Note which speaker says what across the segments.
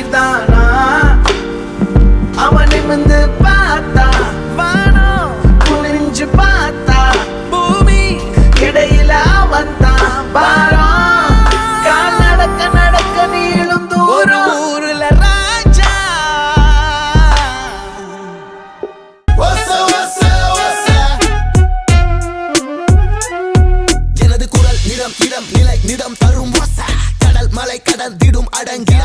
Speaker 1: கண்ணீர் தானா அவன் நிமிந்து பார்த்தா வானம் குனிஞ்சு பார்த்தா பூமி இடையில அவன் தான் பாரம் கால் நடக்க நடக்க நீளும் தூரம் ஊருல ராஜா
Speaker 2: எனது குரல் நிறம் இடம் நிலை நிறம் தரும் கடல் மலை கடந்திடும் அடங்கிய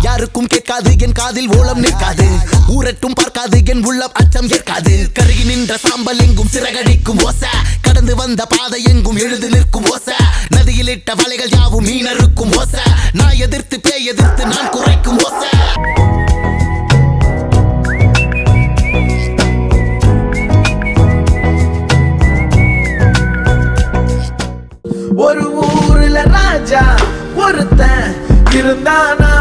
Speaker 2: யாருக்கும் கேட்காது என் காதில் ஓலம் நிற்காது ஊரட்டும் பார்க்காது என் உள்ளம் அச்சம் ஏற்காது கருகி நின்ற சாம்பல் எங்கும் சிறகடிக்கும் ஓசை கடந்து வந்த பாதை எங்கும் எழுது நிற்கும் ஓசை நதியில் இட்ட வலைகள் யாவும் மீனருக்கும் ஓசை நான் எதிர்த்து பேய் எதிர்த்து நான் குறைக்கும் ஓசை
Speaker 1: ஒரு ஊருல ராஜா ஒருத்தன் இருந்தானா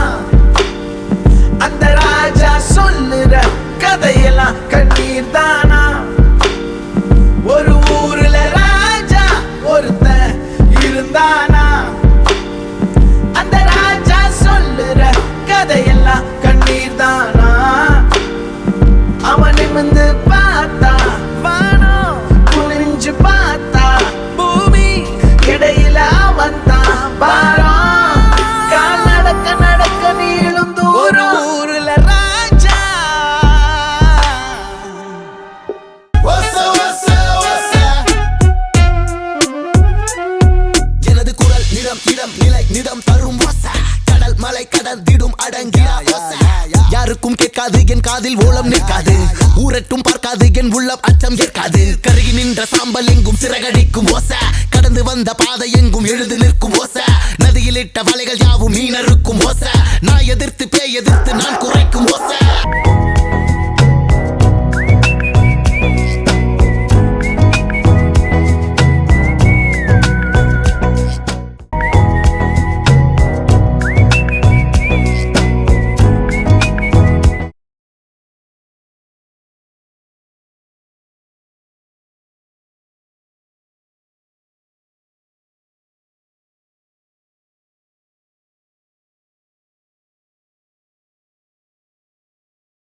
Speaker 1: அந்த ராஜா சொல்லுற கதையெல்லாம் கண்ணீர் தானா ஒரு ஊருல ராஜா ஒருத்தன் இருந்தானா அந்த ராஜா சொல்லுற கதையெல்லாம் கண்ணீர் தானா அவன் நிமிந்து பார்த்தா வானம் குனிஞ்சு பார்த்தா பூமி இடையில அவன் தான் பாரம் கால் நடக்க நடக்க நீளும் தூரம் ஊருல ராஜா
Speaker 2: எனது குரல் நிறம் இடம் நிலை நிறம் தரும் ஓசை கடல் மலை கடந்திடும் அடங்கிய ஓசை யாருக்கும் கேட்காது என் காதில் ஓலம் நிற்காது ஊரட்டும் பார்க்காது என் உள்ளம் அச்சம் ஏற்காது கருகி நின்ற சாம்பல் எங்கும் சிறகடிக்கும் ஓசை கடந்து வந்த பாதை எங்கும் எழுது நிற்கும் ஓசை நதியில் இட்ட வலைகள் யாவும் மீனருக்கும் ஓசை நான் எதிர்த்து